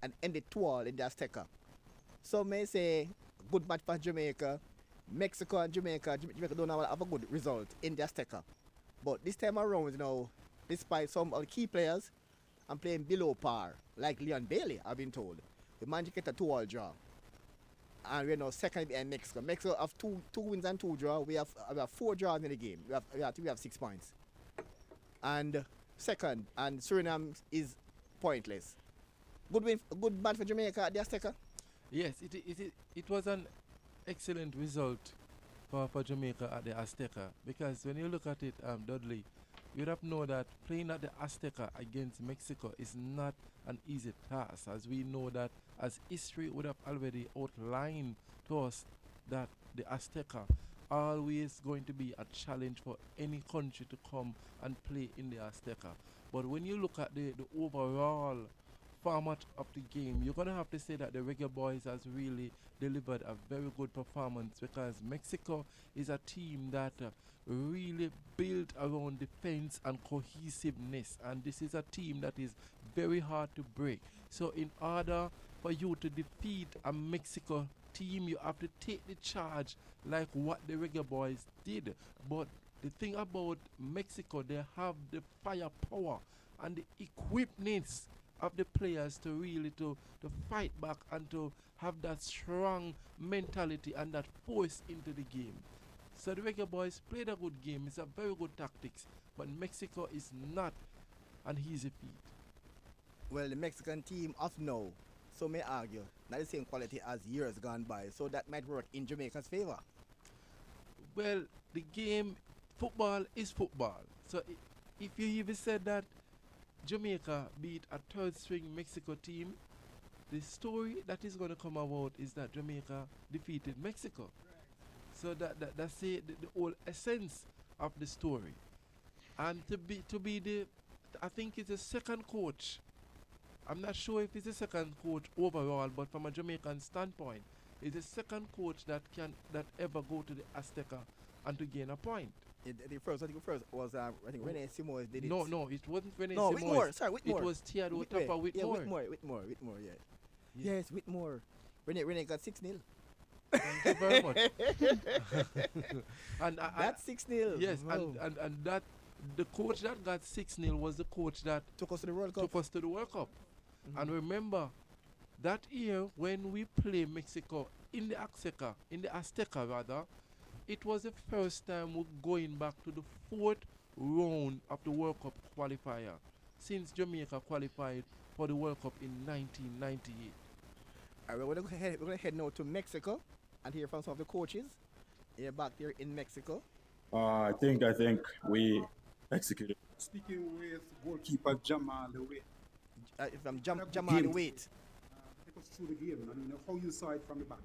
and ended 2-all in the Azteca. Some may say good match for Jamaica. Mexico and Jamaica don't have a good result in the Azteca. But this time around, despite some of the key players, I'm playing below par, like Leon Bailey, I've been told. We managed to get a 2-all draw. And we're now second behind Mexico. Mexico have two wins and 2 draws. We have 4 draws in the game. We have 6 points. And second, and Suriname is pointless. Good match for Jamaica at the Azteca. Yes, it was an excellent result for Jamaica at the Azteca, because when you look at it, Dudley, you'd have know that playing at the Azteca against Mexico is not an easy task, as we know that as history would have already outlined to us that the Azteca always going to be a challenge for any country to come and play in the Azteca. But when you look at the overall format of the game, you're going to have to say that the Reggae Boys has really delivered a very good performance, because Mexico is a team that really built around defense and cohesiveness, and this is a team that is very hard to break. So in order for you to defeat a Mexico team, you have to take the charge like what the Reggae Boys did. But the thing about Mexico, they have the firepower and the equipment of the players to really to fight back and to have that strong mentality and that force into the game. So the Reggae Boys played a good game. It's a very good tactics, but Mexico is not an easy feat. Well, the Mexican team of now, so may argue, not the same quality as years gone by, so that might work in Jamaica's favor. Well, the game, football is football. So if you even said that Jamaica beat a third string Mexico team, the story that is going to come about is that Jamaica defeated Mexico. So that's the whole essence of the story. And to be the, I think it's the second coach. I'm not sure if it's the second coach overall, but from a Jamaican standpoint, it's the second coach that ever go to the Azteca and to gain a point. I think the first was I think Rene Simoes did it. No, it wasn't Rene No, Simoes. Whitmore. Sorry, Whitmore. It was Theodore Tapa Whitmore. Yeah, Whitmore. Yeah. Yes, Whitmore. Rene got 6-0. Thank you very much. And that's 6-0. Yes, wow. and that the coach that got 6-0 was the coach that took us to the World Cup. Mm-hmm. And remember, that year when we play Mexico in the Azteca rather, it was the first time we're going back to the 4th round of the World Cup qualifier since Jamaica qualified for the World Cup in 1998. All right, we're going to head now to Mexico and hear from some of the coaches. Here back there in Mexico. I think we executed. Speaking with goalkeeper Jamal Wade. From Jamal Wade. Take us through the game. I mean, how you saw it from the back.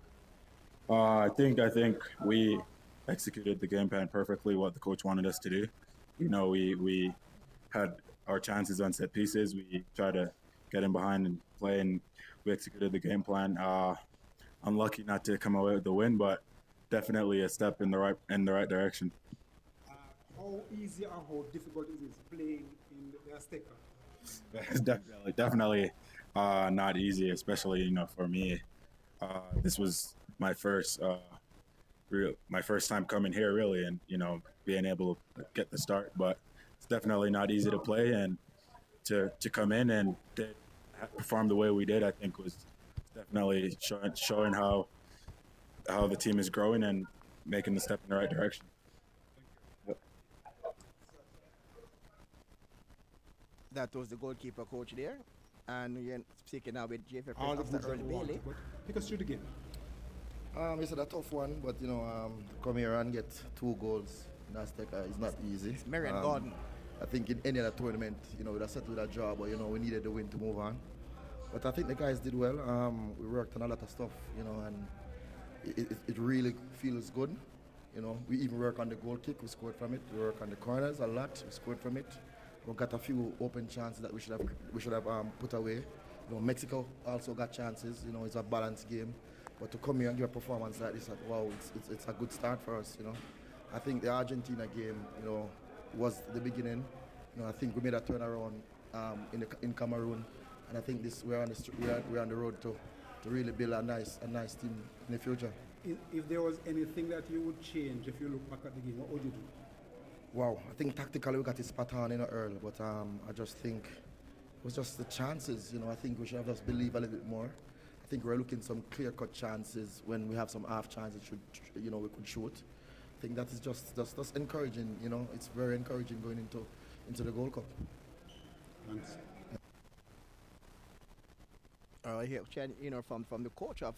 I think we executed the game plan perfectly. What the coach wanted us to do. We had our chances on set pieces. We tried to get in behind and play, and we executed the game plan. Unlucky not to come away with the win, but definitely a step in the right direction. How easy or how difficult is it playing in the Azteca? It's definitely not easy, especially for me. This was my first time coming here, really, and being able to get the start. But it's definitely not easy to play, and to come in and perform the way we did, I think was definitely showing how the team is growing and making the step in the right direction. That was the goalkeeper coach there. And we're speaking now with JFF after Earl Bailey. Take us through the game. It's a tough one, but come here and get 2 goals in Azteca is not easy. It's Marion Gordon. I think in any other tournament, we'd have settled that job, but we needed the win to move on. But I think the guys did well. We worked on a lot of stuff, and it really feels good. We even work on the goal kick, we scored from it. We work on the corners a lot, we scored from it. We got a few open chances that we should have put away. Mexico also got chances. It's a balanced game. But to come here and give a performance like this, wow, it's a good start for us. I think the Argentina game, was the beginning. I think we made a turnaround in Cameroon. And I think we're on the road to really build a nice team in the future. If there was anything that you would change if you look back at the game, what would you do? Wow, I think tactically we got it spot on early, but I just think it was just the chances. I think we should have just believed a little bit more. I think we're looking some clear-cut chances when we have some half chances. We could shoot. I think that is just encouraging. It's very encouraging going into the Gold Cup. Thanks. I hear from the coach of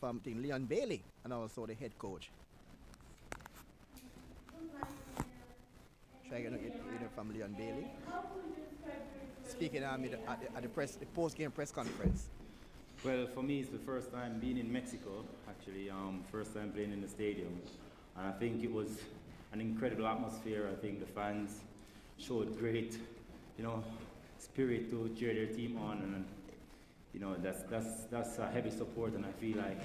from Leon Bailey and also the head coach. Try to get from Leon Bailey. Speaking at the post-game press conference. Well, for me, it's the first time being in Mexico, actually. First time playing in the stadium. And I think it was an incredible atmosphere. I think the fans showed great, spirit to cheer their team on. And, that's a heavy support, and I feel like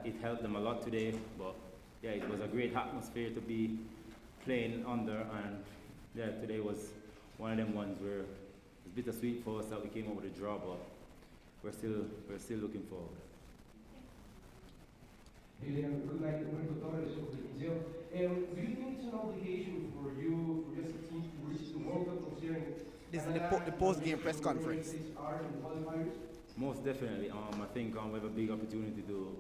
it helped them a lot today. But, yeah, it was a great atmosphere to be playing under. And, yeah, today was one of them ones where it's bittersweet for us that we came up with a draw, but we're still looking forward. Hey, Leon, good night. Do you think it's an obligation for you, for just a team to reach the World Cup, considering this is the post-game press conference? Most definitely. I think we have a big opportunity to,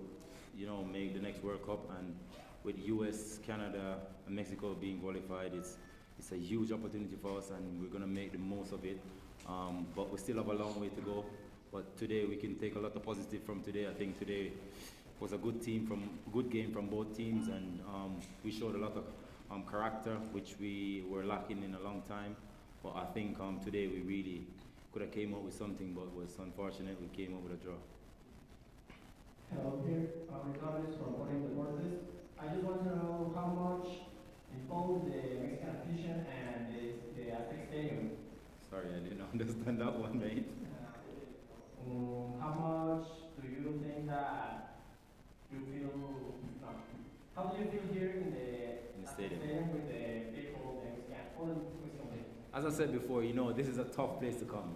make the next World Cup, and with US, Canada, and Mexico being qualified, it's a huge opportunity for us, and we're going to make the most of it. But we still have a long way to go. But today we can take a lot of positive from today. I think today was a good game from both teams, and we showed a lot of character, which we were lacking in a long time. But I think today we really could have came up with something, but it was unfortunate we came up with a draw. Hello, here, Ricardo from Morning Deportes. I just want to know how much both the Mexican afición and the Aztec Stadium. Sorry, I didn't understand that one, mate. How much do you think that you feel? How do you feel here in the stadium with the people, the Mexican? As I said before, this is a tough place to come.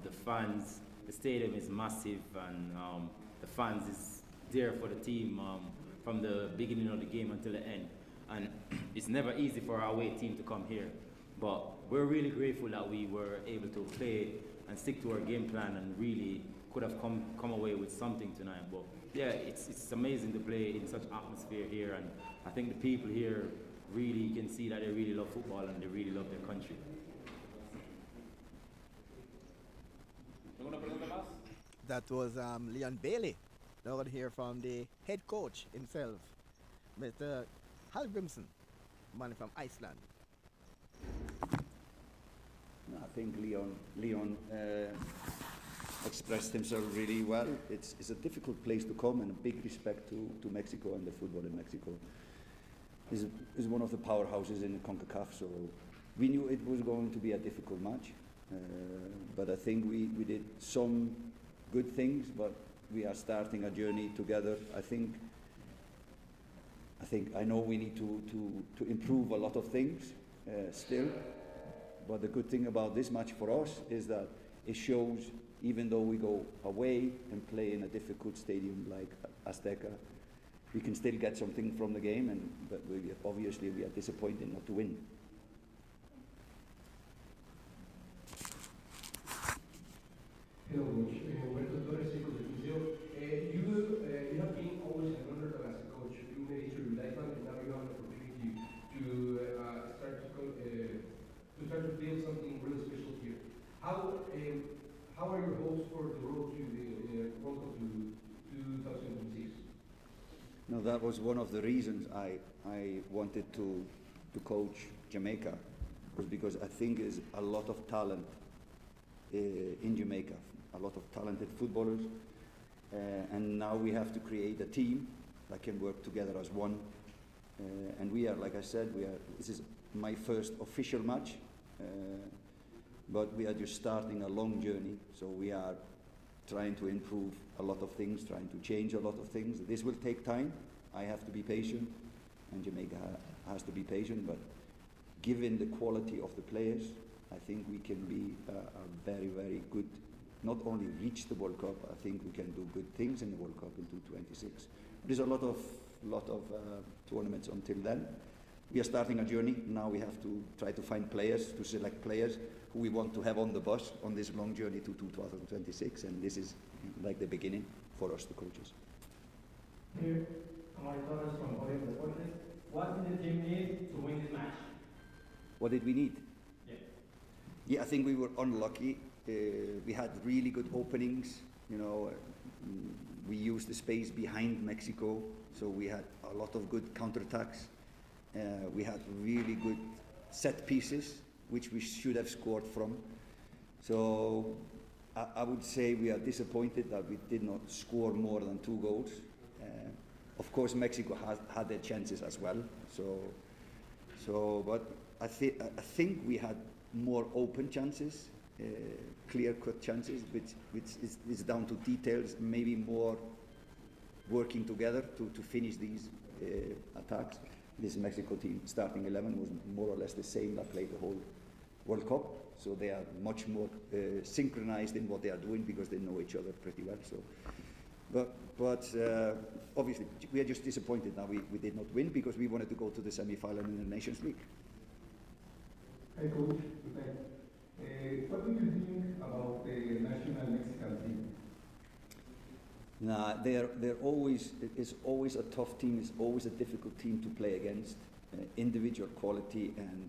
The fans, the stadium is massive, and the fans is there for the team from the beginning of the game until the end. And it's never easy for our away team to come here. But we're really grateful that we were able to play and stick to our game plan, and really could have come away with something tonight. But yeah, it's amazing to play in such atmosphere here, and I think the people here really can see that they really love football and they really love their country. That was Leon Bailey. Now we're going to hear from the head coach himself, Mr. Hallgrimsson, man from Iceland. I think Leon expressed himself really well. It's a difficult place to come, and a big respect to Mexico and the football in Mexico. Is one of the powerhouses in the CONCACAF, so we knew it was going to be a difficult match. But I think we did some good things, but we are starting a journey together. I know we need to improve a lot of things still, but the good thing about this match for us is that it shows, even though we go away and play in a difficult stadium like Azteca, we can still get something from the game, but obviously we are disappointed not to win. Hello, Roberto Torres, you have been always an underdog as a coach. You made it to your life, and now you have an opportunity to start to build something really special here. How are your hopes for the road to the World Cup to 2026? No, that was one of the reasons I wanted to coach Jamaica, was because I think there's a lot of talent in Jamaica, a lot of talented footballers, and now we have to create a team that can work together as one. And we are, like I said, this is my first official match, but we are just starting a long journey, so we are trying to improve a lot of things, trying to change a lot of things. This will take time. I have to be patient, and Jamaica has to be patient, but given the quality of the players, I think we can be a very, very good not only reach the World Cup, I think we can do good things in the World Cup in 2026. There's a lot of tournaments until then. We are starting a journey. Now we have to try to find players, to select players who we want to have on the bus on this long journey to 2026, and this is like the beginning for us, the coaches. Here, Amari Torres from Mahoe Drive. What did the team need to win this match? What did we need? Yeah. Yeah, I think we were unlucky. We had really good openings. You know, we used the space behind Mexico, so we had a lot of good counterattacks. We had really good set pieces, which we should have scored from. So I would say we are disappointed that we did not score more than 2 goals. Of course, Mexico had their chances as well. But I think we had more open chances, clear-cut chances, which is down to details, maybe more working together to finish these attacks. This Mexico team, starting 11, was more or less the same that played the whole World Cup. So they are much more synchronized in what they are doing because they know each other pretty well. So, but obviously we are just disappointed now we did not win because we wanted to go to the semi-final in the Nations League. Hey coach, what do you think about the national Mexican team? Nah, they're always, it's always a tough team, it's always a difficult team to play against. Individual quality and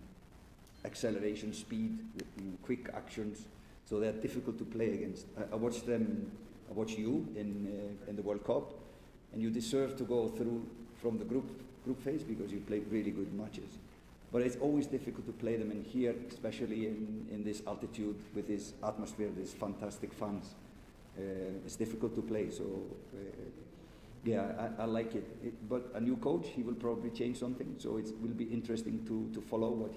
acceleration, speed, quick actions, so they're difficult to play against. I watched them, I watched you in the World Cup, and you deserve to go through from the group phase because you played really good matches. But it's always difficult to play them in here, especially in this altitude with this atmosphere, these fantastic fans. It's difficult to play, so yeah, I like it. But a new coach, he will probably change something, so it will be interesting to follow what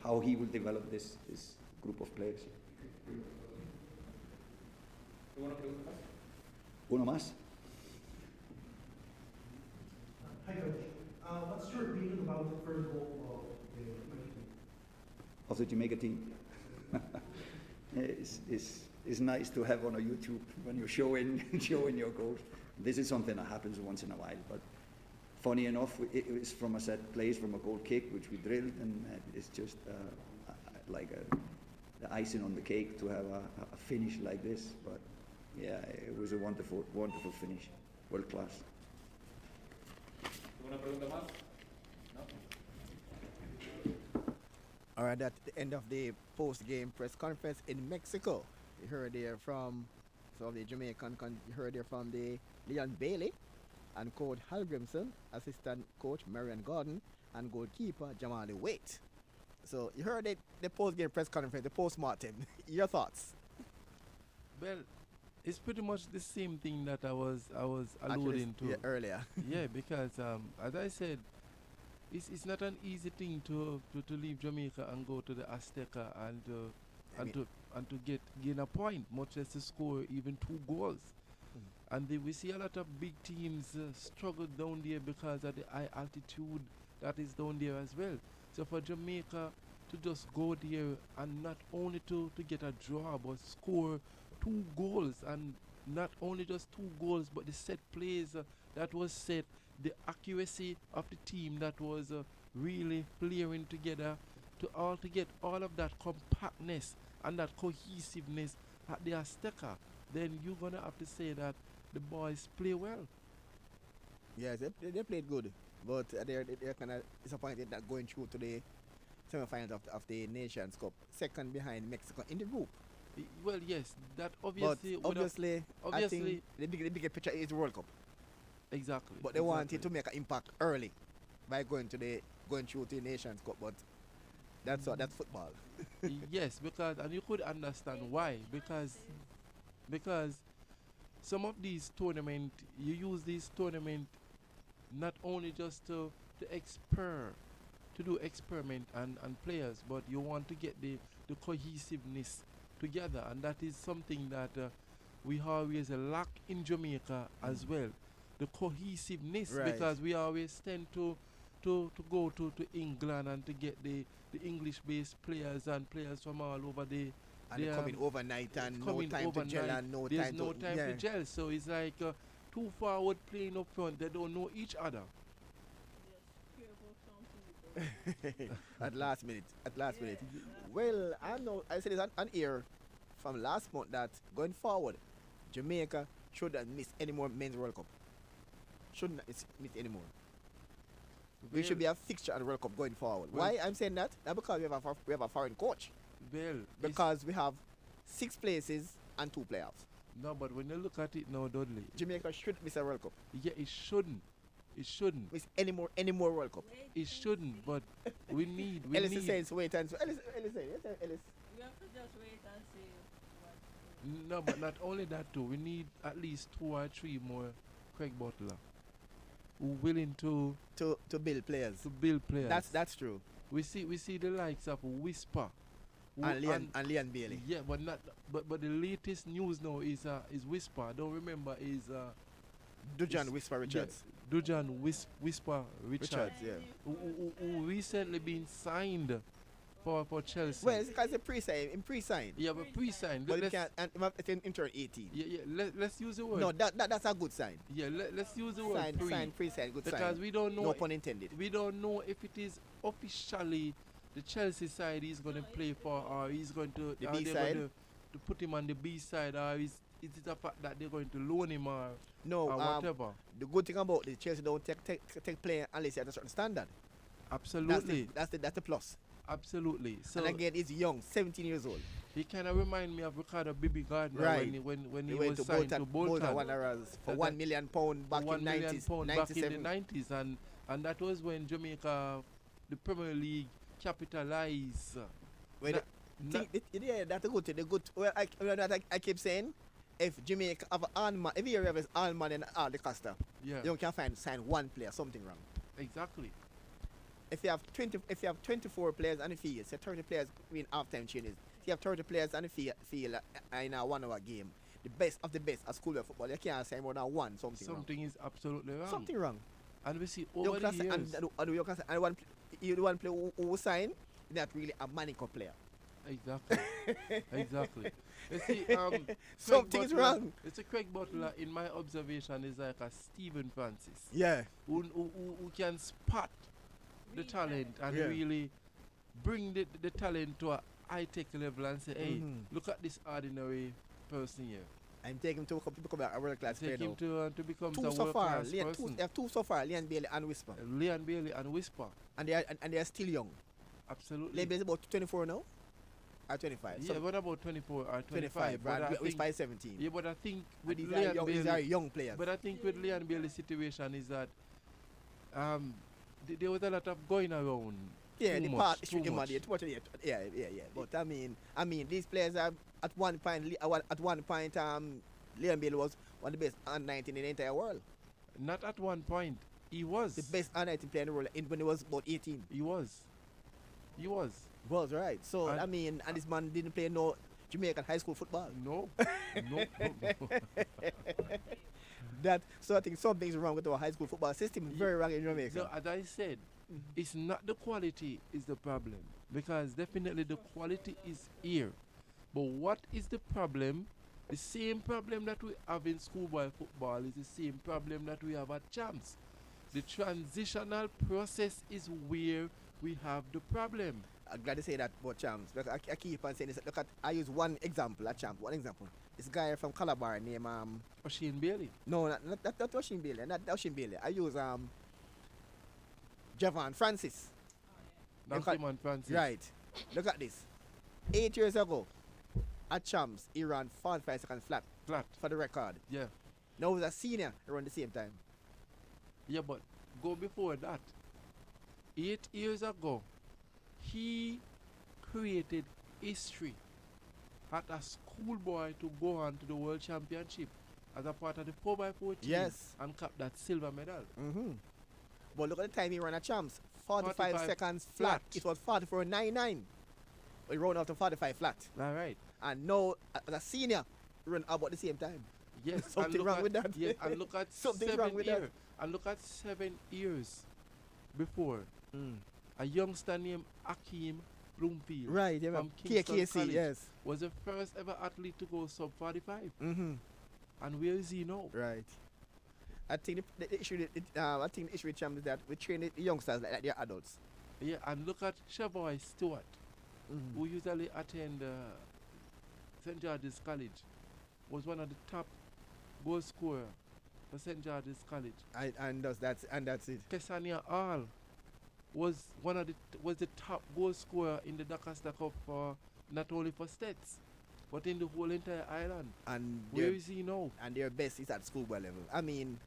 how he will develop this group of players. Uno más? Hi coach, what's your opinion about the first goal Of the Jamaica team? It's nice to have on a YouTube when you're showing your goals. This is something that happens once in a while, but funny enough, it was from a set plays from a goal kick, which we drilled, and it's just like the icing on the cake to have a finish like this. But yeah, it was a wonderful finish, world class. All right, that's the end of the post-game press conference in Mexico. You heard there from the Jamaican, you heard there from the Leon Bailey and coach Hal Grimson, assistant coach Marion Gordon, and goalkeeper Jamali Waite. So you heard the post-game press conference, the post-mortem. Your thoughts? Well, it's pretty much the same thing that I was alluding to earlier. Yeah, because as I said, it's not an easy thing to leave Jamaica and go to the Azteca and to gain a point, much less to score even 2 goals. And we see a lot of big teams struggle down there because of the high altitude that is down there as well. So for Jamaica to just go there and not only to get a draw but score 2 goals, and not only just 2 goals but the set plays that was set, the accuracy of the team that was really playing together to get all of that compactness and that cohesiveness at the Azteca, then you're going to have to say that the boys play well. Yes, they played good, but they're kind of disappointed that going through to the semifinals of the Nations Cup, second behind Mexico in the group. Well, yes, that obviously. But obviously, I think the bigger picture is the World Cup. Exactly. But they wanted to make an impact early by going through to the Nations Cup, but that's football. Yes, because, and you could understand why, because some of these tournament, you use these tournament not only just to do experiment and players, but you want to get the cohesiveness together, and that is something that we always lack in Jamaica as well. The cohesiveness, right. Because we always tend to go to England and to get the English-based players and players from all over the And they're coming overnight and no coming time to gel overnight. and no There's time no to time to gel. So it's like two forward playing up front. They don't know each other. At last minute. Well, I said this on air from last month that going forward, Jamaica shouldn't miss any more men's World Cup. Shouldn't miss any more. We should be a fixture at the World Cup going forward. Why I'm saying that? Not because we have a foreign coach. Well, because we have 6 places and 2 playoffs. No, but when you look at it now, Dudley, Jamaica should miss a World Cup. Yeah, it shouldn't. It shouldn't. Miss any more World Cup. It shouldn't, but we need. Ellis says wait and see. Ellis. We have to just wait and see what. No, but not only that too. We need at least 2 or 3 more Craig Butler who willing to build players. To build players. That's true. We see the likes of Whisper and Leon Bailey. Yeah, but the latest news now is Whisper. I don't remember is Dujan Whisper Richards. Yeah, Dujan Whisper Richards. Yeah. Who recently been signed for Chelsea. Well, it's because it's pre-signed. Yeah, but pre-signed. But it's in turn 18. Yeah. Let's use the word. No, that's a good sign. Yeah, let's use the word pre-signed, good sign. Because we don't know. No pun intended. We don't know if it is officially the Chelsea side he's going to play for, or he's going to the B side to put him on the B side, or is it the fact that they're going to loan him or whatever. The good thing about the Chelsea don't take player unless you're at a certain standard. Absolutely. That's the plus. Absolutely. So and again, he's young, 17 years old. He kind of remind me of Ricardo Bibi Gardner when he was to signed to Bolton Wanderers for £1 million back in the 90s, back in the 90s, and that was when Jamaica, the Premier League, capitalized. That's a good thing. Well, I keep saying, if Jamaica have Allman, if you have Allman and Aldi Costa, you can sign one player, something wrong. Exactly. If you have 24 players on the field, say 30 players in half-time changes. If you have 30 players on the field in a 1-hour game, the best of the best at school football, you can't sign more than one. Something is absolutely wrong. Something wrong. And we see over the years. And one player who sign, not really a Manico player. Exactly. Exactly. You see, something's wrong. It's a Craig Butler, in my observation, is like a Stephen Francis. Yeah. Who can spot the talent and really bring the talent to a high-tech level and say, hey, look at this ordinary person here. I'm taking him to become a world-class player now. Take him to become a world-class person. They have 2 so far, Leon Bailey and Whisper. Leon Bailey and Whisper. And they are still young. Absolutely. Leon Bailey is about 24 now? Or 25? Yeah, what about 24 or 25? But Whisper is 17. Yeah, but I think with Leon Bailey... These are young players. But I think with Leon Bailey's situation is that there was a lot of going around. Yeah, too the much, part too much. Yeah. But I mean, these players are at one point. Leon Bailey was one of the best under-19 in the entire world. Not at one point. He was the best under-19 player in the world when he was about 18. He was right. So and this man didn't play no Jamaican high school football. No. So I think something's wrong with our high school football system. Very wrong in Jamaica. No, as I said, it's not the quality is the problem, because definitely the quality is here. But what is the problem? The same problem that we have in schoolboy football is the same problem that we have at champs. The transitional process is where we have the problem. I'm glad to say that about champs. Because I keep on saying this. Look at, I use one example, a champ. One example. This guy from Calabar named Oshane Bailey. No, not Oshane Bailey. Not Oshane Bailey. I use Javon Francis. Javon Francis. Right. Look at this. 8 years ago, at champs, he ran 45 seconds flat. For the record. Yeah. Now he was a senior around the same time. Yeah, but go before that. 8 years ago, he created history at a schoolboy to go on to the World Championship as a part of the 4x4 team. Yes. And cap that silver medal. But look at the time he ran at champs. 45 seconds flat. It was 44.99. He ran out to 45 flat. All right. And now, as a senior, run about the same time. Yes. Something wrong with that. Yes, and look at something wrong with that. And look at 7 years before. A youngster named AKeef Bloomfield. Right, yeah, From Kingston KKC, College. yes. Was the first ever athlete to go sub 45. Mm-hmm. And where is he now? Right. I think the issue, I think the issue with Cham is that we train the youngsters like they're adults. Yeah, and look at Chavoy Stewart, who usually attend St. George's College, was one of the top goal scorer for St. George's College. And that's it. Kesania Hall was the top goal scorer in the Dakasta Cup for not only for States, but in the whole entire island. And where is he now? And their best is at schoolboy level. I mean,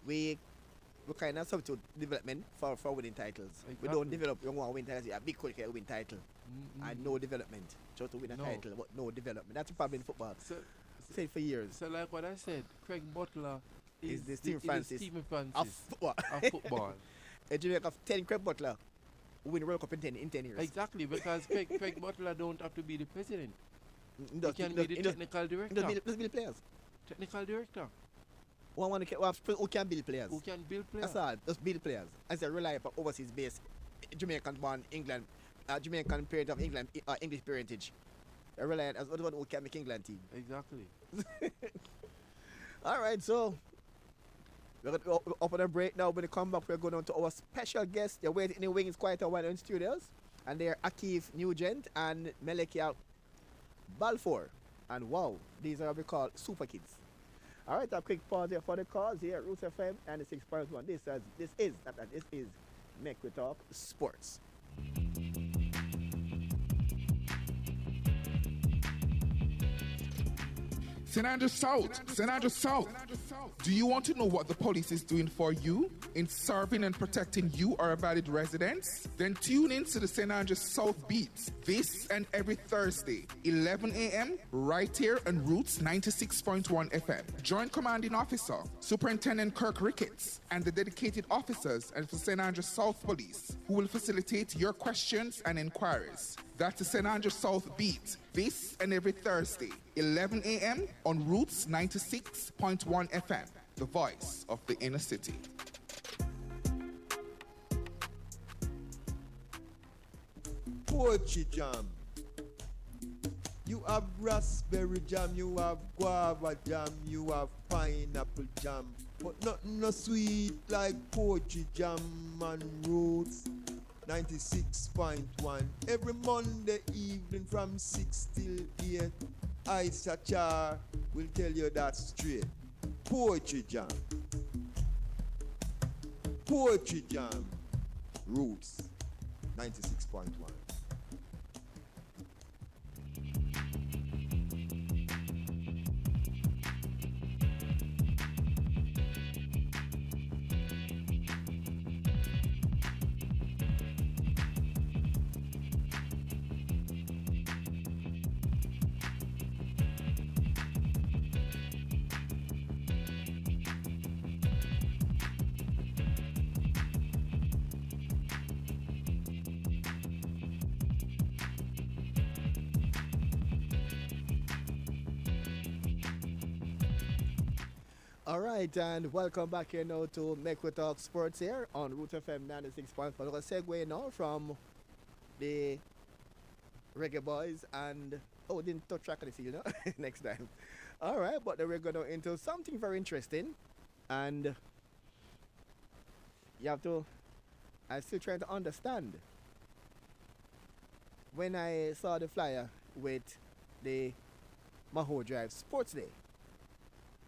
we kind of substitute development for winning titles. Exactly. We don't develop young one win titles. A big coach can win title, and no development just to win a title, but no development. That's a problem in football. Said for years. So like what I said, Craig Butler is the Stephen Francis of football. A Jamaica of 10 Craig Butler win the World Cup in 10 years. Exactly, because Craig Butler don't have to be the president. He can be be the technical director. Just build players. Technical director. Who can build players? Who can build players? That's all. Just build players. As a rely upon overseas base, Jamaican born England, Jamaican parent of England, English parentage. I rely as the one who can make England team. Exactly. All right, so we're going to open a break now. When we come back, we're going on to our special guest. They're waiting in the wings quite a while in studios. And they're AKeef Nugent and Michalia Balfore. And wow, these are what we call super kids. All right, a quick pause here for the cause here at Roots FM and the 6.1. This is Make We Talk Sports. St. Andrews South, St. Andrews South. Do you want to know what the police is doing for you in serving and protecting you, our valued residents? Then tune in to the St. Andrews South Beat this and every Thursday, 11 a.m. right here on Roots 96.1 FM. Join Commanding Officer Superintendent Kirk Ricketts and the dedicated officers and for St. Andrews South Police who will facilitate your questions and inquiries. That's the St. Andrews South Beat this and every Thursday, 11 a.m. on Roots 96.1 FM, the voice of the inner city. Poetry jam. You have raspberry jam, you have guava jam, you have pineapple jam, but nothing no sweet like poetry jam and Roots 96.1. Every Monday evening from 6 till 8, Isa Char will tell you that straight. Poetry jam. Poetry jam. Roots 96.1. All right, and welcome back here now to Make We Talk Sports here on Root FM 96.5. We're going to segue now from the Reggae Boys and, didn't touch track of this, next time. All right, but then we're going to into something very interesting. And I'm still trying to understand. When I saw the flyer with the Mahoe Drive Sports Day,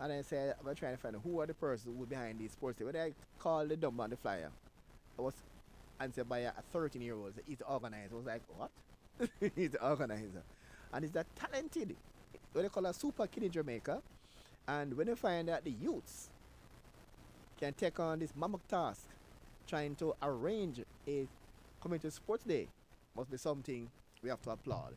and I said, I'm trying to find out who are the person who behind these sports day. When I called the number on the flyer, I was answered by a 13-year-old. He's the organizer. I was like, what? He's the organizer. And he's that talented, what they call a super kid in Jamaica. And when you find that the youths can take on this mammoth task, trying to arrange a community sports day, must be something we have to applaud.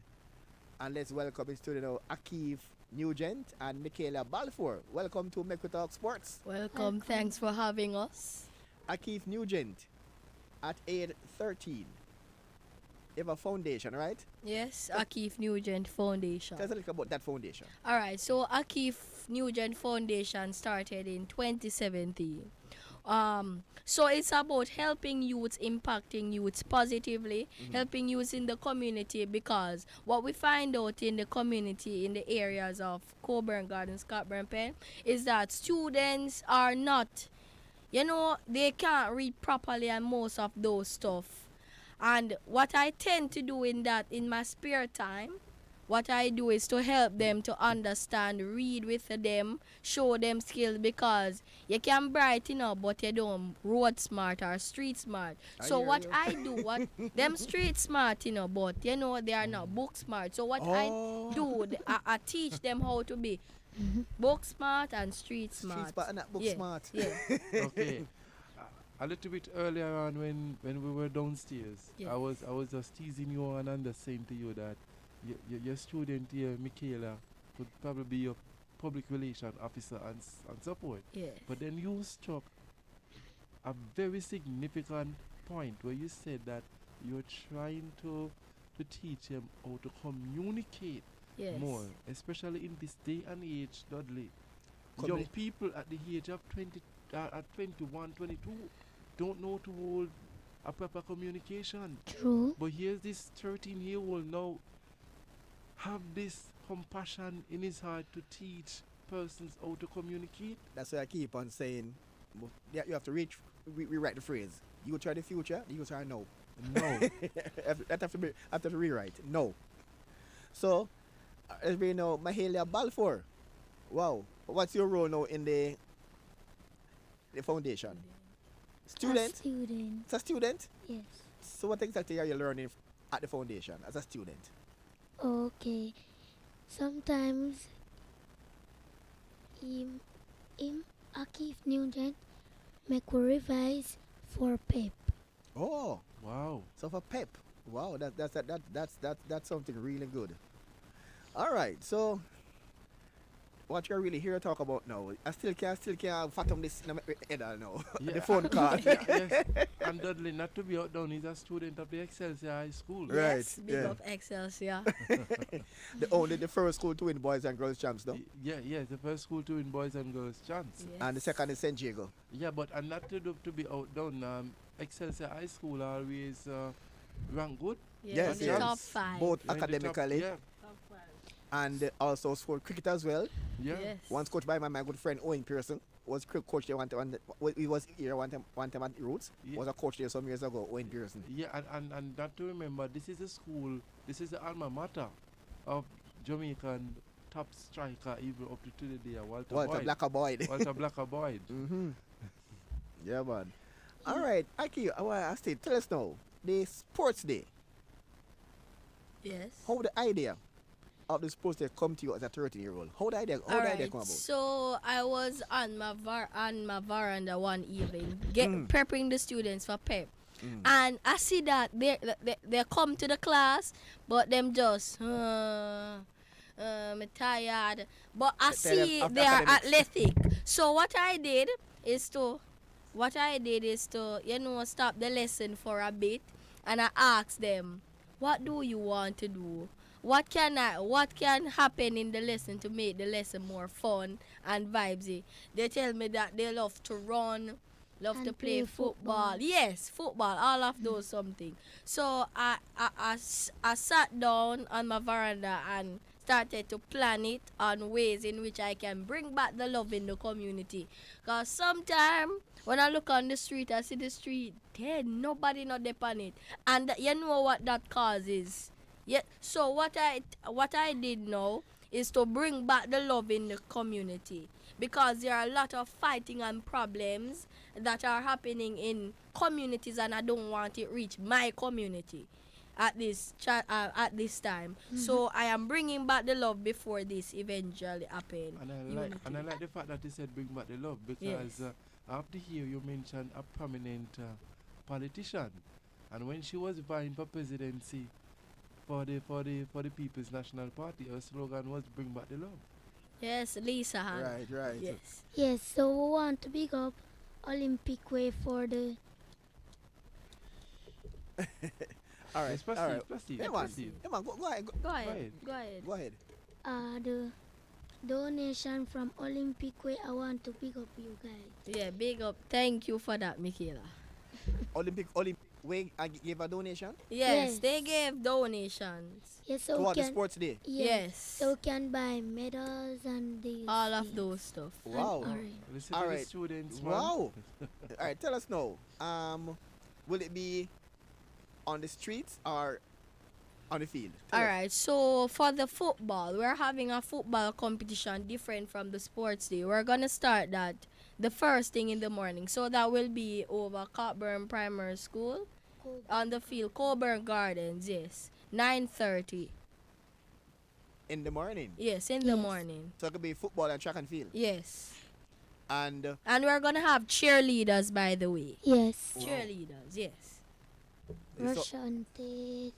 And let's welcome in studio AKeef Nugent and Michalia Balfore. Welcome to Make We Talk Sports. Welcome. Thanks for having us. AKeef Nugent, at age 13, you have a foundation, right? Yes, AKeef Nugent Foundation. Tell us a little about that foundation. All right, so AKeef Nugent Foundation started in 2017 So it's about helping youths, impacting youths positively, helping youths in the community, because what we find out in the community in the areas of Coburn Gardens, Cockburn Pen, is that students are not, they can't read properly and most of those stuff. And what I tend to do in my spare time, what I do is to help them to understand, read with them, show them skills, because you can bright, but you don't road smart or street smart. So what I do, them street smart, but they are not book smart. So what I do, I teach them how to be book smart and street smart. Street smart and not book smart. Yeah. Okay. A little bit earlier on when we were downstairs, Yes. I was just teasing you and just saying to you that your student here, Michalia, could probably be your public relation officer and support. Yeah. But then you struck a very significant point where you said that you're trying to teach them how to communicate Yes. more, especially in this day and age, Dudley. Young people at the age of 21, 22 don't know to hold a proper communication. True. But here's this 13-year-old now have this compassion in his heart to teach persons how to communicate. That's why I keep on saying, you have to rewrite the phrase. You try the future, you try now. No. That have to rewrite. No. So, as we know, Michalia Balfore. Wow. What's your role now in the foundation? Student? A student. It's a student? Yes. So what exactly are you learning at the foundation as a student? Okay. Sometimes AKeef Nugent make we revise for PEP. Oh. Wow. So for PEP. Wow, that's something really good. All right, so what you're really here to talk about now, I still can't fathom this in my head, I know. Yeah. The phone call. Yes. And Dudley, not to be outdone, he's a student of the Excelsior High School. Right. Yes, big up Excelsior. the first school to win boys and girls champs, though. Yeah, the first school to win boys and girls champs. Yes. And the second is St. Diego. Yeah, but and not to be outdone, Excelsior High School always rank good. Yes, the yes. top 5. Both Yeah, in the top- academically yeah. Top 5. and also for cricket as well. Yeah. Yes. Once coached by my good friend Owen Pearson. Was coach there he was here one time at Roots. Yeah. Was a coach there some years ago, Owen Pearson. Yeah, and not to remember, this is a school, this is the alma mater of Jamaican top striker even up to today, Walter Boyd. Blacker Boyd. Walter Blacker Boyd. Mm-hmm. Yeah, man. All right, Aki, I want to ask you, tell us now, the sports day. Yes. How the idea of the sports day come to you as a 13-year-old? How the idea come about? So I was on my veranda one evening, prepping the students for PEP. And I see that they come to the class, but them just I'm tired. But I see they are athletic. So what I did is to stop the lesson for a bit, and I asked them, what do you want to do? What can happen in the lesson to make the lesson more fun and vibesy? They tell me that they love to run, love And to play play football. football. Yes, football, all of those something. So I sat down on my veranda and started to plan it on ways in which I can bring back the love in the community. Because sometimes when I look on the street, I see the street dead, nobody not depend it. And you know what that causes. Yeah. So what I did now is to bring back the love in the community, because there are a lot of fighting and problems that are happening in communities, and I don't want it reach my community at this time. So I am bringing back the love before this eventually happen. And I like the fact that you said bring back the love, because after here you mentioned a prominent politician, and when she was vying for presidency for the People's National Party, her slogan was bring back the love. Yes, Lisa Han. Right. Yes. Yes, so we want to big up Olympic way for the All right. Yes, proceed. Come on, go ahead. Go ahead. the donation from Olympic Way. I want to pick up you guys. Yeah, big up. Thank you for that, Michaela. Olympic way gave a donation Yes, they gave donations. Yes, so toward the can, sports day. Yes. So we can buy medals and these All of things. those stuff. Wow. Listen All to the right. students, man. Wow. All right, tell us now. Will it be on the streets or on the field? Tell All us. right, so for the football, we're having a football competition different from the sports day. We're gonna start that the first thing in the morning. So that will be over Cockburn Primary School on the field, Cockburn Gardens, yes. 9:30. In the morning. Yes, in the morning. So it could be football and track and field. Yes. And And we're gonna have cheerleaders, by the way. Yes. Wow. Cheerleaders, yes. Russian Tate.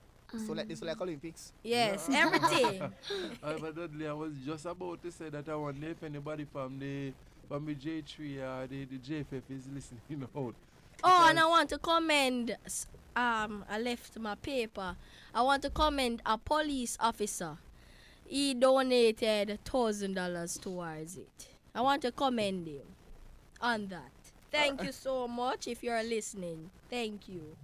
so like this like Olympics. Yes, everything. But Dudley, I was just about to say that I wonder if anybody from the J3 or the JFF is listening out. Oh, and I want to commend, I left my paper. I want to commend a police officer. He donated $1,000 towards it. I want to commend him on that. Thank you so much if you're listening. Thank you.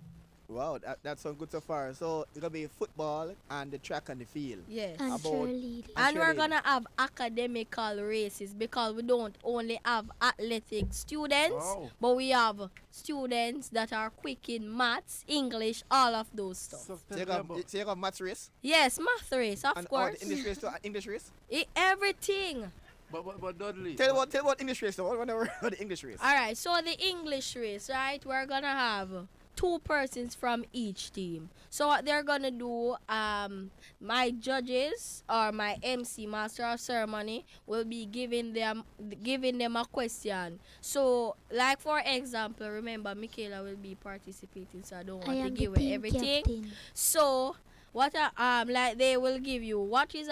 Wow, that sounds good so far. So it's gonna be football and the track and the field. Yes. And cheerleading. And we're cheerleading. gonna have academical races because we don't only have athletic students, Wow. but we have students that are quick in maths, English, all of those stuff. So So you got maths race Yes, math race, of and course. the English race too. English race. Everything. But Dudley. Tell what English race. Though. Whatever the English race. All right, so the English race, right? We're gonna have 2 persons from each team. So what they're gonna do, my judges or my MC, master of ceremony, will be giving them a question. So, like for example, remember Michaela will be participating, so I don't I want to am give the her team everything. captain. So what like they will give you what is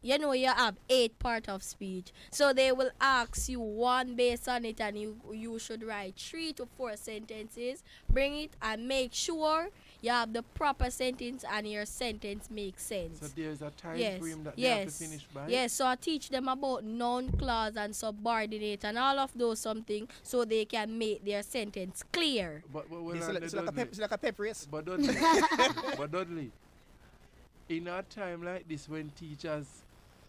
you know you have 8 part of speech, so they will ask you one based on it, and you should write 3 to 4 sentences, bring it and make sure you have the proper sentence and your sentence makes sense. So there's a time Yes, frame that they yes, have to finish by? yes. So I teach them about noun, clause, and subordinate, and all of those something, so they can make their sentence clear. But It's like a pep race. But Dudley, but Dudley, in a time like this when teachers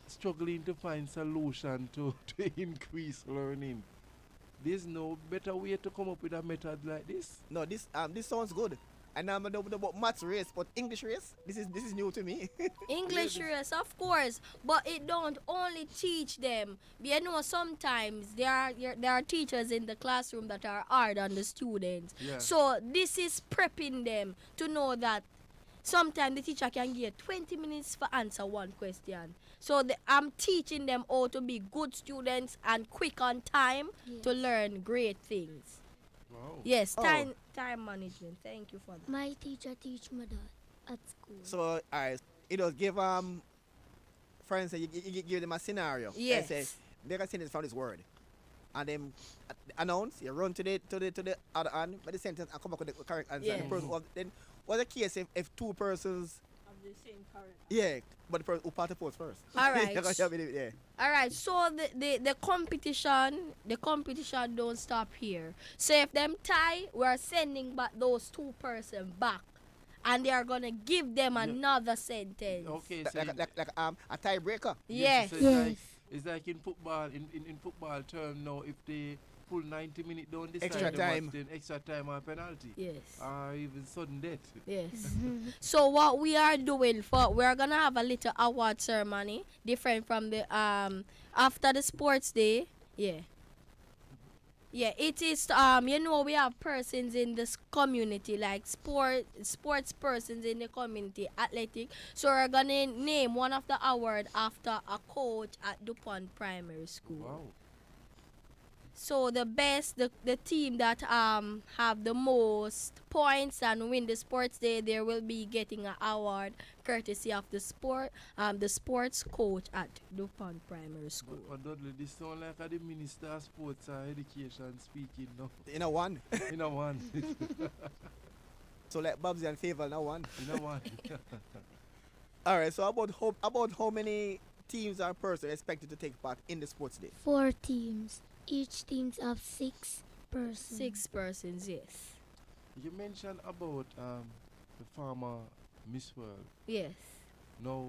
struggling to find solution to increase learning, there's no better way to come up with a method like this? No, this sounds good. And I'm about maths race, but English race, this is new to me. English race, of course, but it don't only teach them. You know, sometimes there are teachers in the classroom that are hard on the students. Yeah. So this is prepping them to know that sometimes the teacher can give 20 minutes for answer one question. So I'm teaching them how to be good students and quick on time to learn great things. Wow. Yes, Oh. time management. Thank you for that. My teacher teach me that at school. So alright, it does give for instance, you give them a scenario. Yes. And say they can sentence from this word, and then announce. You run to the other hand, but the sentence and come back with the correct answer. Yes. The person then what's the case if 2 persons? Of the same current. Yeah, but the person who participates first. All right. Yeah. All right, so the competition don't stop here. So if them tie, we're sending back those 2 persons back, and they are gonna give them another sentence. Okay, so Like a tiebreaker. Yes. so it's like in football, in football term now, if they full 90 minutes don't decide Extra the time. match, then extra time or penalty. Yes. Or even sudden death. Yes. So what we are doing we're gonna have a little award ceremony different from the after the sports day. Yeah. Yeah, it is you know, we have persons in this community like sports persons in the community, athletic. So we're gonna name one of the award after a coach at DuPont Primary School. Wow. So the best, the team that have the most points and win the sports day, they will be getting an award courtesy of the sports coach at DuPont Primary School. But Dudley, this sound like the Minister of Sports and Education speaking now. In a one. In a one. So like Babsy and Favor in a one. In a one. Alright, so about how many teams or persons expected to take part in the sports day? 4 teams. Each teams have 6 persons. 6 persons, yes. You mentioned about the former Miss World. Yes. Now,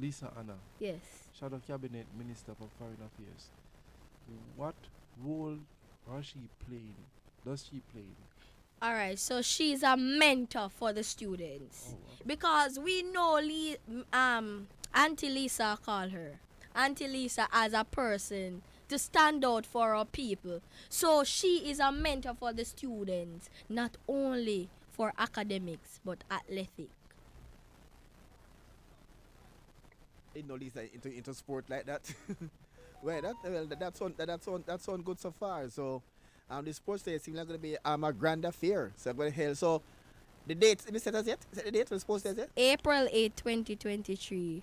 Lisa Anna. Yes. Shadow Cabinet Minister for Foreign Affairs. What role does she play? All right, so she's a mentor for the students. Because we know Auntie Lisa call her. Auntie Lisa as a person to stand out for our people. So she is a mentor for the students, not only for academics, but athletic. You know, Lisa into sport like that. That sound good so far. So the sports day seems like going to be a grand affair. So I'm going to hell. So the date, is it set as yet? Is that the date for the sports day yet? April 8, 2023.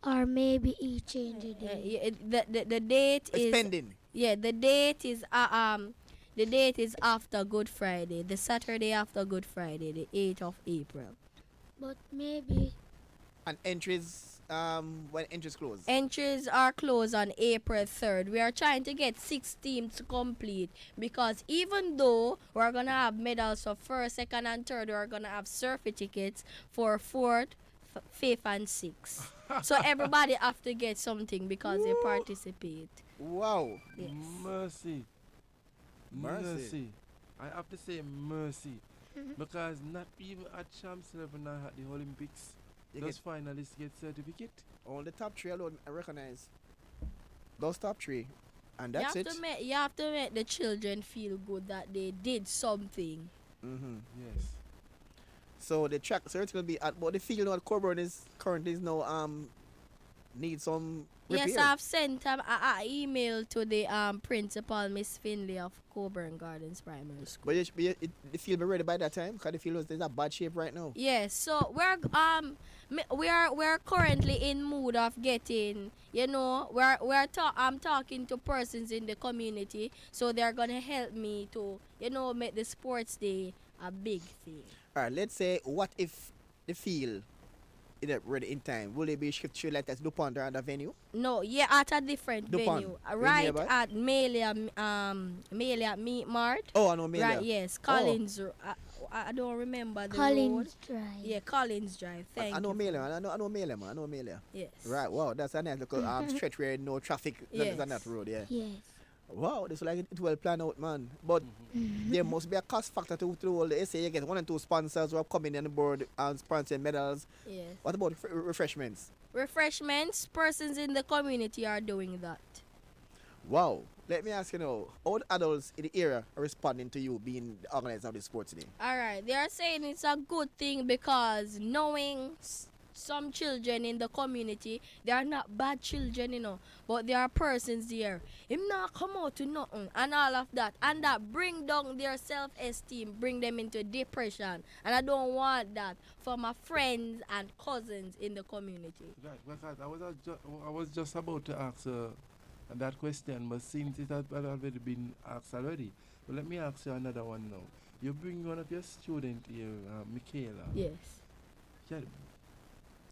Or maybe he changed the date. The date It's is pending. Yeah, the date is after Good Friday, the Saturday after Good Friday, the 8th of April. But maybe. And entries, when entries close? Entries are closed on April 3rd. We are trying to get 6 teams to complete because even though we're going to have medals for 1st, 2nd, and 3rd, we're going to have certificates for 4th, 5th, and 6th. So everybody have to get something because they participate. Wow. Yes. Mercy. I have to say mercy. Because not even at Champs Level now at the Olympics, those finalists get certificate. All the top 3 alone I recognize. Those top 3. And that's it. You have to make the children feel good that they did something. Yes. So the track, so it's going to be at, but the field at Coburn is currently now need some repair. Yes, I've sent an email to the principal, Miss Finley of Coburn Gardens Primary School. But the field be ready by that time because the field is in a bad shape right now. Yes, so we're currently in mood of getting, I'm talking to persons in the community, so they're gonna help me to, make the sports day a big thing. Alright, let's say what if the field is ready in time? Will it be shifted like that to DuPont or another venue? No, at a different DuPont. venue. Right at Melia Meat Mart. Oh, I know Melia. Right, yes. Collins. I don't remember the Collins road. Drive. Yeah, Collins Drive. Thank you. I know Melia. I know Melia, man. I know Melia. Yes. Right, wow, that's a nice little stretch where no traffic is on that road, yeah. Yes. Wow, this is like it well planned out, man. But there must be a cost factor to all the essay. You get 1 and 2 sponsors who are coming on the board and sponsoring medals. Yes. What about refreshments? Refreshments, persons in the community are doing that. Wow. Let me ask you now, how the adults in the area are responding to you being the organizer of the sports day? Alright, they are saying it's a good thing because knowing some children in the community, they are not bad children, but there are persons there. Him not come out to nothing and all of that. And that bring down their self-esteem, bring them into depression. And I don't want that for my friends and cousins in the community. Right, because I was just about to ask that question, but since it had already been asked already, but let me ask you another one now. You bring one of your students here, Michaela. Yes. Yeah.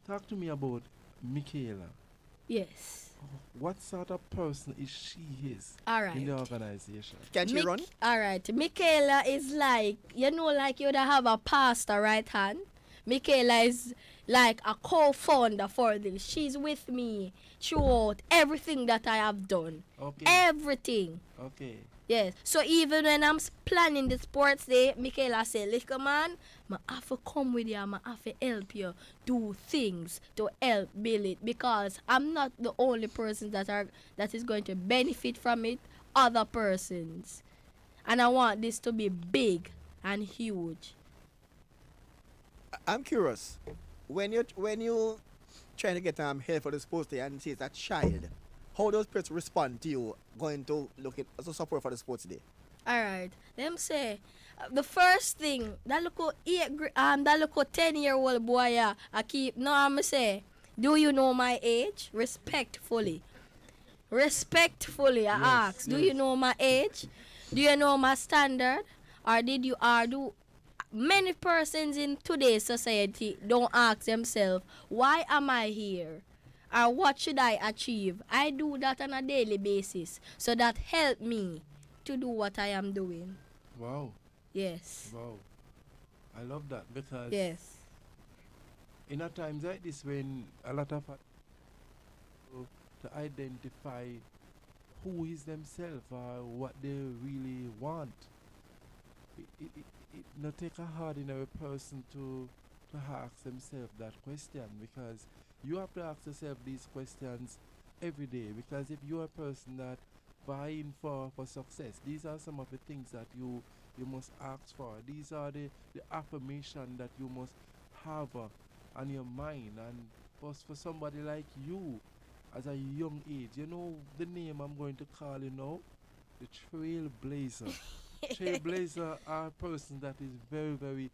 Talk to me about Michaela. Yes. What sort of person is she in the organization? Can she run? Alright. Michaela is like you'd have a pastor right hand. Michaela is like a co-founder for this. She's with me throughout everything that I have done. Okay. Everything. Okay. Yes. So even when I'm planning the sports day, Michaela say, "Look, man, I have to come with you. I have to help you do things to help build it because I'm not the only person that is going to benefit from it. Other persons, and I want this to be big and huge." I'm curious. When you trying to get help for the sports day and see it's a child, how does person respond to you going to look at as a support for the sports day? Alright, them say the first thing that look 10-year-old boy AKeef. No, I'm say, do you know my age? Respectfully, I ask. Do you know my age? Do you know my standard? Or do many persons in today's society don't ask themselves, why am I here? or what should I achieve? I do that on a daily basis. So that help me to do what I am doing. Wow. Yes. Wow. I love that because yes. In a times like this when a lot of people to identify who is themselves or what they really want, it not take a ordinary person to ask themselves that question, because you have to ask yourself these questions every day, because if you're a person that vying for success, these are some of the things that you must ask for. These are the affirmation that you must have on your mind. And for somebody like you as a young age, you know the name I'm going to call you now? The Trailblazer. Trailblazer are a person that is very, very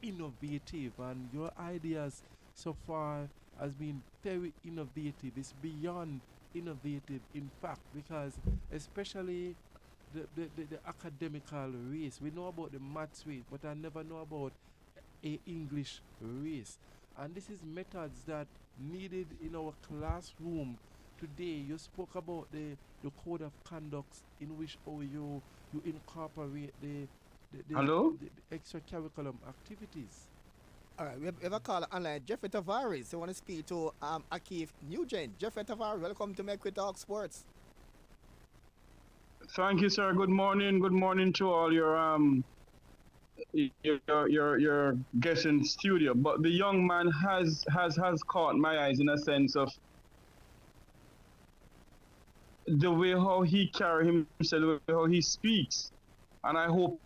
innovative, and your ideas so far has been very innovative. It's beyond innovative, in fact, because especially the academical race. We know about the maths race, but I never know about a English race. And this is methods that needed in our classroom today. You spoke about the code of conduct in which you incorporate the extracurriculum activities. All right, we have a caller online, Jeffrey Tavares. I want to speak to AKeef Nugent. Jeffrey Tavares, welcome to Make We Talk Sports. Thank you, sir. Good morning. Good morning to all your guests in studio. But the young man has caught my eyes in a sense of the way how he carry himself, the way how he speaks, and I hope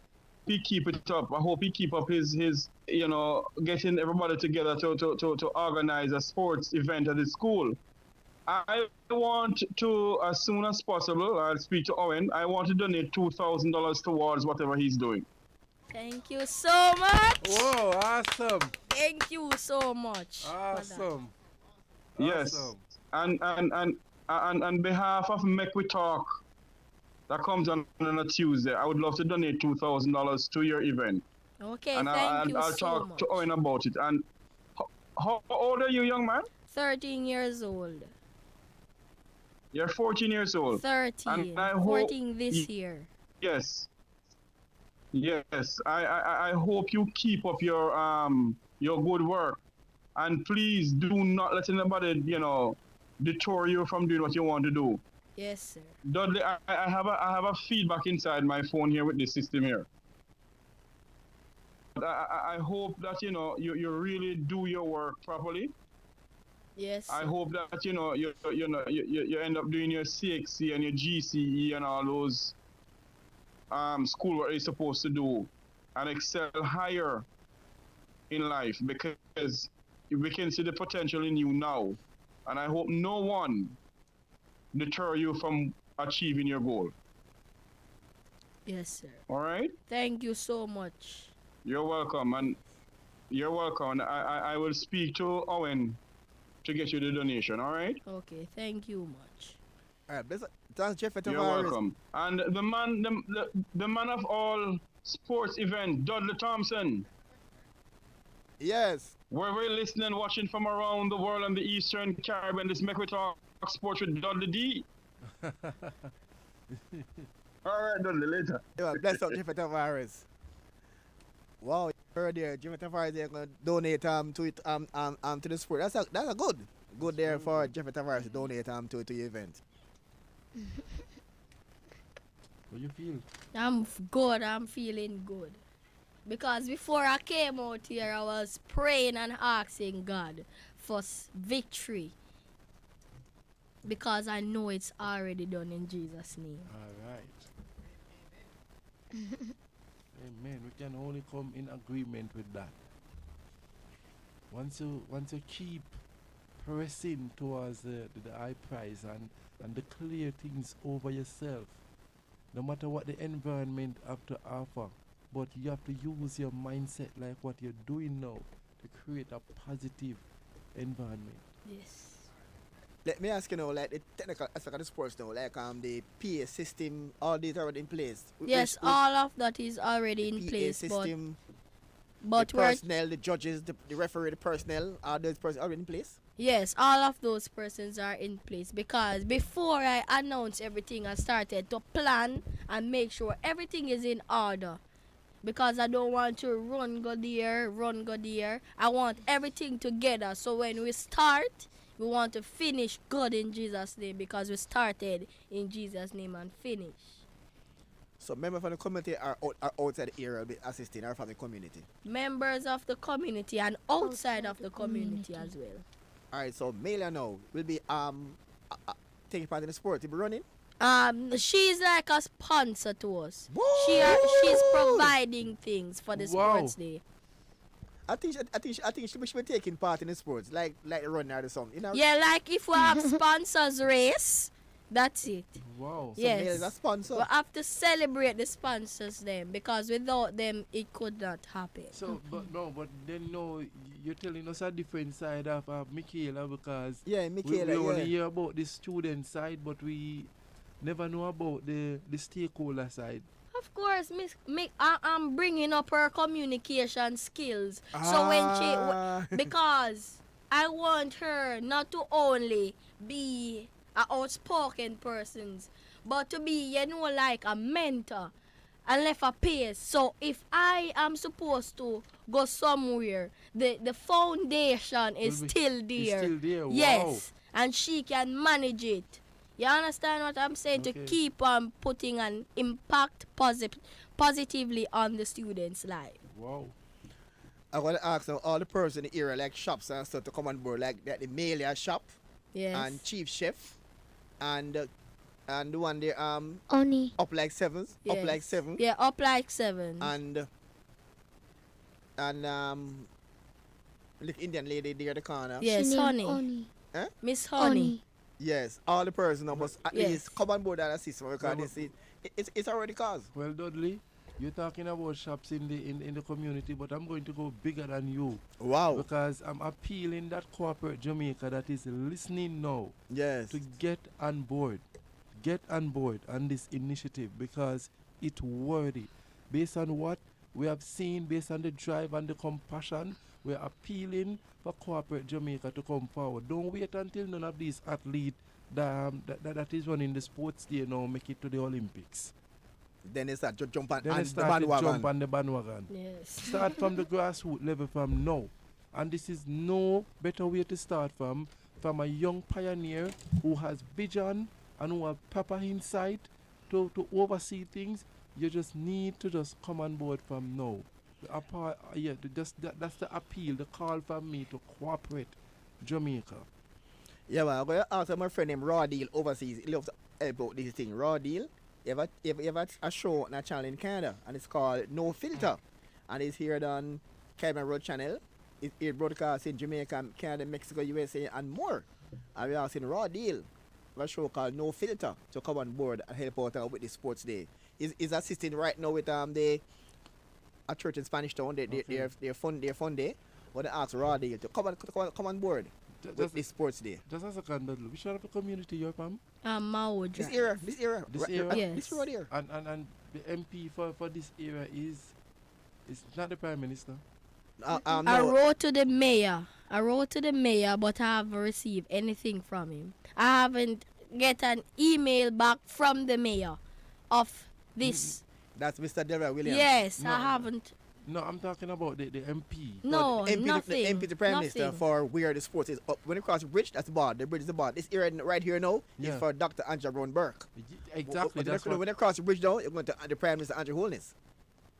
he keep it up. I hope he keep up his getting everybody together to organize a sports event at the school. I want to, as soon as possible, I'll speak to Owen, I want to donate $2,000 towards whatever he's doing. Thank you so much. Whoa, awesome. Thank you so much. Awesome. Yes. And on behalf of Make We Talk, that comes on a Tuesday, I would love to donate $2,000 to your event. Okay, and thank you I'll so talk much. to Owen about it. And how old are you, young man? 13 years old. You're 14 years old. 13. And I 14 this year. Yes. Yes. I hope you keep up your good work. And please do not let anybody, deter you from doing what you want to do. Yes, sir. Dudley, I have a feedback inside my phone here with this system here. I hope that you really do your work properly. Yes, sir. I hope that you end up doing your CXC and your GCE and all those schoolwork you're supposed to do and excel higher in life, because we can see the potential in you now, and I hope no one deter you from achieving your goal. Yes, sir. All right? Thank you so much. You're welcome, and you're welcome. I will speak to Owen to get you the donation, all right? Okay, thank you much. All right, thanks, Jeffrey Tavares. You're welcome. And the man of all sports event, Dudley Thompson. Yes. We're listening, watching from around the world and the Eastern Caribbean. This Make We Talk Sports with Dudley D. All right, Dudley, later. Yeah, bless up, Jeffrey Tavares. Wow, you heard there, Jeffrey Tavares is going to donate to it to the sport. That's a good there for Jeffrey Tavares to donate to your event. What you feel? I'm good. I'm feeling good. Because before I came out here, I was praying and asking God for victory. Because I know it's already done in Jesus' name. All right. Amen. We can only come in agreement with that. Once you keep pressing towards the high prize and declare things over yourself, no matter what the environment have to offer, but you have to use your mindset like what you're doing now to create a positive environment. Yes. Let me ask you now, like the technical aspect of the sports now, like the PA system, all these are already in place. Yes, all of that is already in PA place. System, but the personnel, the judges, the referee, the personnel, are those personnel already in place? Yes, all of those persons are in place because before I announce everything, I started to plan and make sure everything is in order. Because I don't want to run go there. I want everything together. So when we start, we want to finish good in Jesus' name because we started in Jesus' name and finish. So members from the community are outside the area will be assisting or from the community. Members of the community and outside of the community as well. Alright, so Melia now will be taking part in the sport. Will be running? She's like a sponsor to us. Woo! She's providing things for the sports day. I think she should be taking part in the sports, like running or something. You know? Yeah, like if we have sponsors race, that's it. Wow. So Yes. Melia is a sponsor. We have to celebrate the sponsors them because without them it could not happen. So, but then no, you're telling us a different side of Michalia because Michalia, we only hear about the student side, but we never know about the stakeholder side. Of course, I'm bringing up her communication skills. So when because I want her not to only be an outspoken person, but to be, like a mentor and left a pace. So if I am supposed to go somewhere, the foundation is still there. It's still there. Yes, and she can manage it. You understand what I'm saying? Okay. To keep on putting an impact positively on the students' life. Wow. I want to ask all the person in the area, like shops and stuff, to come on board, like the Melia shop, Yes. and Chief Chef, and the one there Oni. up like seven. Yeah, up like 7. And look, Indian lady there at the corner. Yes, Honey. Oni. Huh? Miss Honey. Oni. Yes, all the person must at Yes. least come on board and assist me because it's already cause. Well, Dudley, you're talking about shops in the community, but I'm going to go bigger than you. Wow. Because I'm appealing that corporate Jamaica that is listening now. Yes. To get on board. Get on board on this initiative because it's worthy. Based on what we have seen, based on the drive and the compassion, we're appealing for corporate Jamaica to come forward. Don't wait until none of these athletes that is running the sports day now make it to the Olympics. Then they start to jump on, Then they the start to bandwagon. jump on the bandwagon. Yes. Start from the grassroots level from now. And this is no better way to start from a young pioneer who has vision and who have proper insight to oversee things. You just need to just come on board from now. That's the appeal, the call from me to cooperate Jamaica. Yeah, man, I'm going to ask my friend named Raw Deal overseas. He loves about this thing. Raw Deal, you have a show on a channel in Canada, and it's called No Filter. And it's here on Caribbean Road Channel. It broadcasts in Jamaica, Canada, Mexico, USA, and more. And we're asking Raw Deal, a show called No Filter, to come on board and help out with the sports day. He's assisting right now with a church in Spanish Town. They're fun day. But they ask Raw Deal to come on board with this sports day. Just as a candle, which sort of a community you're from? Mahoe Drive. This era. Yes. This road here. And the MP for this area is not the Prime Minister. I No. wrote to the mayor. But I haven't received anything from him. I haven't get an email back from the mayor of this. That's Mr. Deborah Williams. Yes, No, I haven't. No, I'm talking about the MP. No, MP, nothing. The MP, the Prime Minister, nothing. for where the sports is up. When you cross the bridge, that's the bar. The bridge is the bar. This area right here now Yeah. is for Dr. Angela Brown Burke. Exactly. When you cross the bridge down, you're going to the Prime Minister Andrew Holness.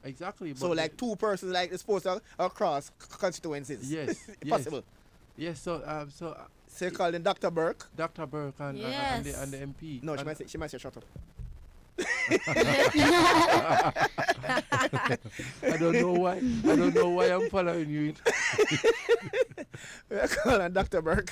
Exactly. So like two persons like the sports are across constituencies. Yes. Possible. Yes. So So you call them Dr. Burke. Dr. Burke and the MP. No, she might say shut up. I don't know why I'm following you. We call her Dr. Burke.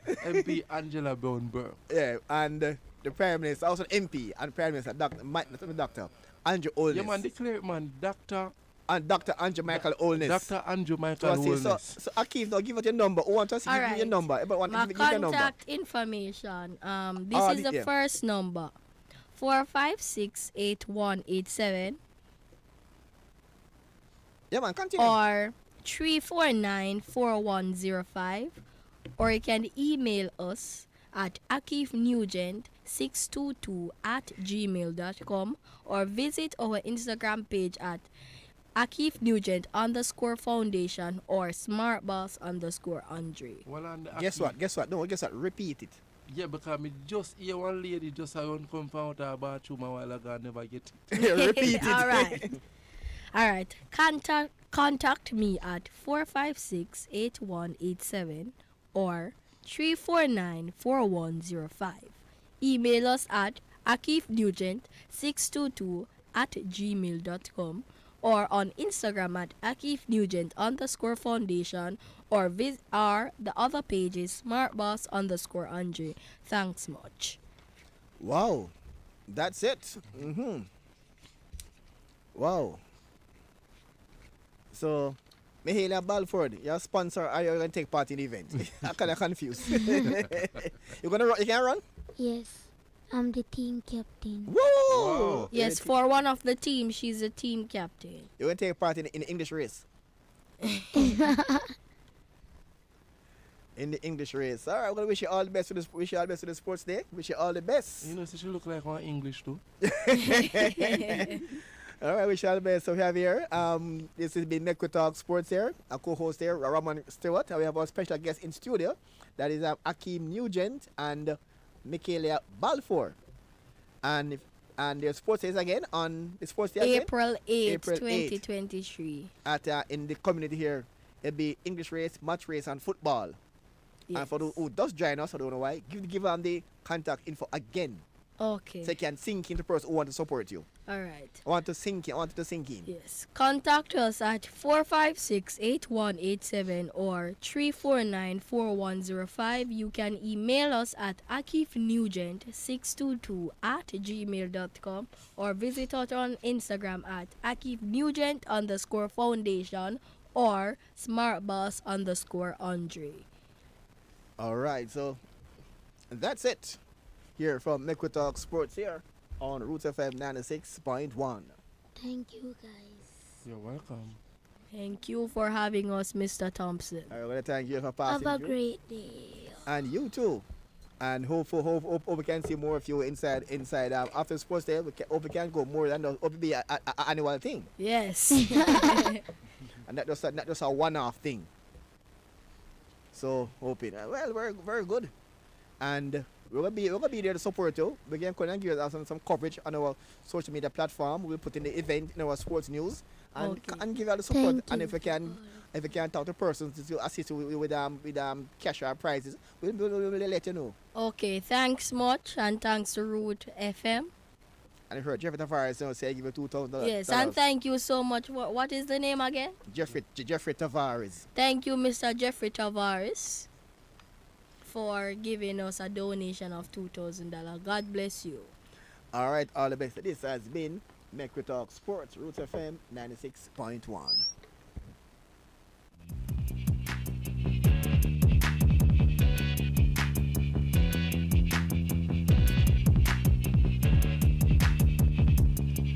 MP Angela Brown Burke. Yeah, and the Prime Minister, also MP, and Prime Minister, Dr. Andrew Holness. Yeah, man, declare it, man. Dr. Andrew Michael Holness. Dr. Andrew Michael Holness. So AKeef, now give us your number. Who wants to see give your number? Everyone My give your number. contact information. This is the first number. 456-8187. Yeah, man, continue. Or 349-4105, or you can email us at AKeef Nugent 622 at gmail.com, or visit our Instagram page at AKeef Nugent _ foundation or smartboss _ Andre. Well, on the Guess what? No, guess what? Repeat it. Yeah, because me just hear one lady just around come from out her bathroom a while ago and never get it. Repeat it. All right. All right. Contact me at 456-8187 or 349-4105. Email us at akeefnugent622 at gmail.com, or on Instagram at AKeef Nugent _ foundation, or the other page is smartboss _ Andre. Thanks much. Wow. That's it. Wow. So, Michalia Balfore, your sponsor, are you going to take part in the event? I'm kind of confused. You can run? Yes, I'm the team captain. Whoa! Wow. Yes, for one of the team, she's a team captain. You're going to take part in the English race? In the English race. All right, I'm going to wish you all the best with the sports day. Wish you all the best. You know, she look like one English too. All right, wish you all the best. So we have here, this has been Mexice Talk Sports here. Our co-host here, Ramon Stewart. And we have our special guest in studio. That is AKeef Nugent and Michalia Balfore. And the sports days again on the sports day again? April 8th, 2023. At in the community here, it'll be English race, match race, and football. Yes. And for those who does join us, I don't know why, give them the contact info again. Okay. So you can sink in the person who want to support you. All right. I want to sink in. Yes. Contact us at 456-8187 or 349-4105. You can email us at akeefnugent622 at gmail.com, or visit us on Instagram at AKeef Nugent _ foundation or smartboss _ Andre. All right. So that's it. Here from Mexice Talk Sports here on Roots FM 96.1. Thank you, guys. You're welcome. Thank you for having us, Mr. Thompson. I want to thank you for passing. Have a great day. And you too. And hope we can see more of you inside after sports day. Hope we can go more than hope it be an annual thing. Yes. And not just a one-off thing. So hoping. Well, very very good. And we're gonna be there to support you. We can come and give us some coverage on our social media platform. We'll put in the event in our sports news and give you the support. Thank and you. if we can talk to persons to assist you with cash or prizes, we'll let you know. Okay, thanks much, and thanks to Root FM. And I heard Jeffrey Tavares say give you $2,000. Yes, and thank you so much. What is the name again? Jeffrey Tavares. Thank you, Mr. Jeffrey Tavares, for giving us a donation of $2,000. God bless you. All right, all the best. This has been Mexice Talk Sports, Roots FM 96.1.